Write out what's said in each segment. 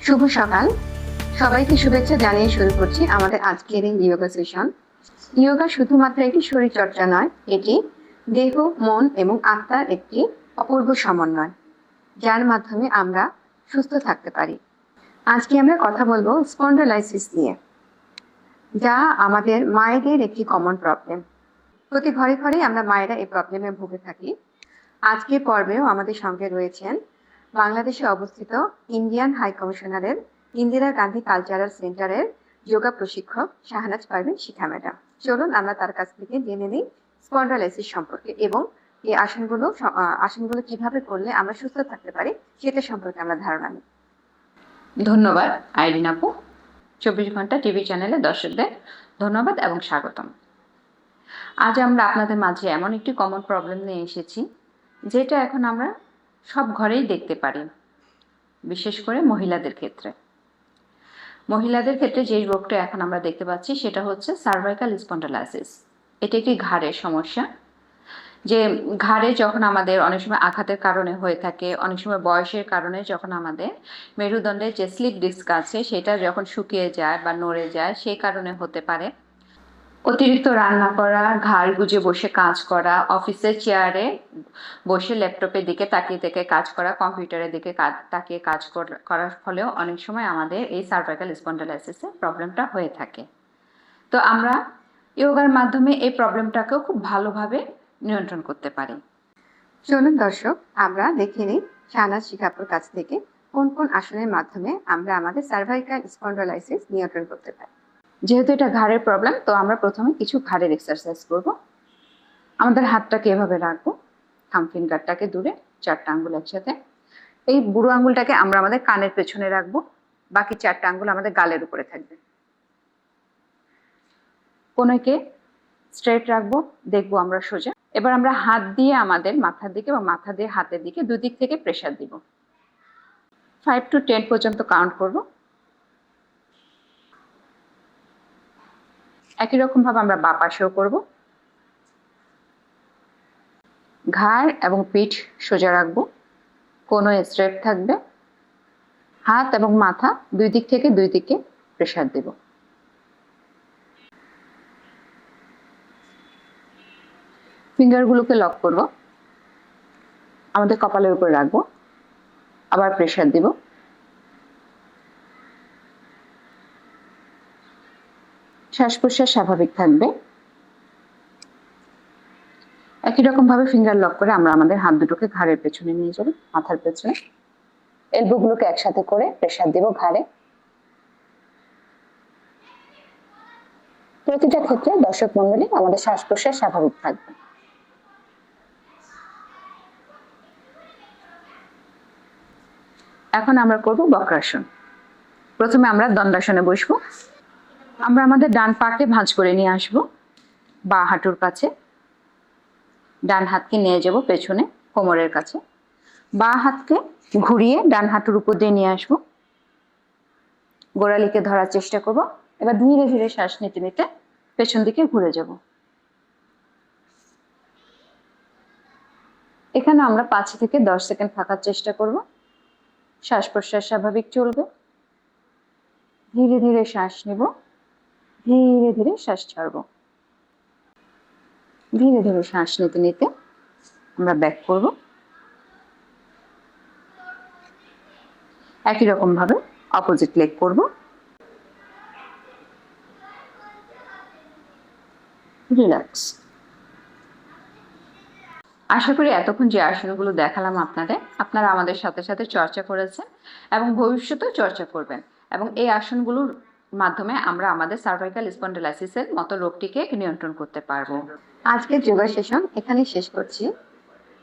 শুভ সকাল, সবাইকে শুভেচ্ছা জানিয়ে শুরু করছি আমাদের আজকের এই যোগা সেশন। যোগা শুধুমাত্র একটি শরীর চর্চা নয়, এটি দেহ, মন এবং আত্মার একটি অপূর্ব সমন্বয়, যার মাধ্যমে আমরা সুস্থ থাকতে পারি। আজকে আমরা কথা বলবো স্পন্ডালাইসিস নিয়ে, যা আমাদের মায়েদের একটি কমন প্রবলেম। প্রতি ঘরে ঘরে আমরা মায়েরা এই প্রবলেমে ভুগে থাকি। আজকের পর্বেও আমাদের সঙ্গে রয়েছেন বাংলাদেশে অবস্থিত ইন্ডিয়ান হাই কমিশনারের ইন্দিরা গান্ধী কালচারাল সেন্টারের যোগা প্রশিক্ষক শাহনাজ পারভীন শিখা ম্যাডাম। চলুন আমরা তার কাছ থেকে জেনে নিই স্পন্ডালাইসিস সম্পর্কে এবং এই আসনগুলো কিভাবে করলে আমরা সুস্থ থাকতে পারি সেটা সম্পর্কে আমরা ধারণা নিই। ধন্যবাদ আইরিন আপু। 24 ঘন্টা টিভি চ্যানেলে দর্শকদের ধন্যবাদ এবং স্বাগতম। আজ আমরা আপনাদের মাঝে এমন একটি কমন প্রবলেম নিয়ে এসেছি, যেটা এখন আমরা সব ঘরেই দেখতে পারি, বিশেষ করে মহিলাদের ক্ষেত্রে। মহিলাদের ক্ষেত্রে যে রোগটা এখন আমরা দেখতে পাচ্ছি সেটা হচ্ছে সার্ভাইকাল স্পন্ডালাইসিস। এটা একটি ঘাড়ের সমস্যা, যে ঘাড়ে যখন আমাদের অনেক সময় আঘাতের কারণে হয়ে থাকে, অনেক সময় বয়সের কারণে যখন আমাদের মেরুদণ্ডের যে স্লিপ ডিস্ক আছে সেটা যখন শুকিয়ে যায় বা নড়ে যায়, সেই কারণে হতে পারে। অতিরিক্ত রান্না করা, ঘাড় গুজে বসে কাজ করা, অফিসের চেয়ারে বসে ল্যাপটপের দিকে তাকিয়ে থেকে কাজ করা, কম্পিউটারের দিকে তাকিয়ে কাজ করার ফলেও অনেক সময় আমাদের এই সার্ভাইকাল স্পন্ডালাইসিসের প্রবলেমটা হয়ে থাকে। তো আমরা যোগার মাধ্যমে এই প্রবলেমটাকেও খুব ভালোভাবে নিয়ন্ত্রণ করতে পারি। চলুন দর্শক, আমরা দেখে নিই শাহনাজ শিখাপুর কাছ থেকে কোন কোন আসনের মাধ্যমে আমরা আমাদের সার্ভাইকাল স্পন্ডালাইসিস নিয়ন্ত্রণ করতে পারি। যেহেতু এটা ঘাড়ের প্রবলেম, তো আমরা প্রথমে কিছু ঘাড়ের এক্সারসাইজ করব। আমাদের হাতটাকে এভাবে রাখবো, থাম ফিঙ্গারটাকে দূরে, 4টা আঙ্গুল একসাথে। এই বুড়ো আঙ্গুলটাকে আমরা আমাদের কানের পেছনে রাখবো, বাকি 4টা আঙ্গুল আমাদের গালের উপরে থাকবে। কোনোকে স্ট্রেট রাখবো, দেখবো আমরা সোজা। এবার আমরা হাত দিয়ে আমাদের মাথার দিকে বা মাথা দিয়ে হাতের দিকে দুই দিক থেকে প্রেসার দিব। 5 to 10 পর্যন্ত কাউন্ট করব। একই রকম ভাবে আমরা বাঁ পাশেও করব। ঘাড় এবং পিঠ সোজা রাখবো, কোনো স্ট্রেট থাকবে। হাত এবং মাথা দুই দিক থেকে দুই দিকে প্রেসার দেব। ফিঙ্গারগুলোকে লক করব, আমাদের কপালের উপর রাখবো, আবার প্রেসার দিব। শ্বাস প্রশ্বাস স্বাভাবিক থাকবে। একই রকম ভাবে ফিঙ্গার লক করে আমরা আমাদের হাত দুটোকে ঘাড়ের পেছনে নিয়ে যাব, মাথার পেছনে। এলবো গুলোকে একসাথে করে প্রেসার দেব ঘাড়ে। প্রতিটা ক্ষেত্রে দর্শক মণ্ডলী আমাদের শ্বাস প্রশ্বাস স্বাভাবিক থাকবে। এখন আমরা করব বক্রাসন। প্রথমে আমরা দণ্ডাসনে বসবো। আমরা আমাদের ডান পাকে ভাঁজ করে নিয়ে আসবো বাঁ হাঁটুর কাছে। ডান হাতকে নিয়ে যাব পেছনে কোমরের কাছে। বাঁ হাতকে ঘুরিয়ে ডান হাঁটুর উপর দিয়ে নিয়ে আসবো। গোড়ালিকে ধরার চেষ্টা করব। এবার ধীরে ধীরে শ্বাস নিতে নিতে পেছন দিকে ঘুরে যাব। এখানে আমরা 5 থেকে 10 সেকেন্ড থাকার চেষ্টা করব। শ্বাস প্রশ্বাস স্বাভাবিক চলবে। ধীরে ধীরে শ্বাস নেব, ধীরে ধীরে শ্বাস ছাড়ব। ধীরে ধীরে শ্বাস নিতে নিতে আমরা ব্যাক করব। একই রকম ভাবে অপোজিট লেগ করব। রিল্যাক্স। আশা করি এতক্ষণ যে আসনগুলো দেখালাম আপনারা আমাদের সাথে সাথে চর্চা করেছেন এবং ভবিষ্যতেও চর্চা করবেন, এবং এই আসনগুলোর মাধ্যমে আমরা আমাদের সার্ভাইকাল স্পন্ডালাইসিসের মতো রোগটিকে নিয়ন্ত্রণ করতে পারবো। আজকের যোগা সেশন এখানেই শেষ করছি।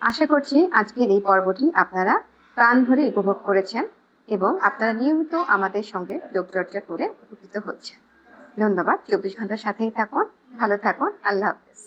আশা করছি আজকের এই পর্বটি আপনারা প্রাণ ভরে উপভোগ করেছেন এবং আপনারা নিয়মিত আমাদের সঙ্গে যোগচর্চা করে উপকৃত হচ্ছেন। ধন্যবাদ। 24 ঘন্টার সাথেই থাকুন, ভালো থাকুন। আল্লাহ হাফেজ।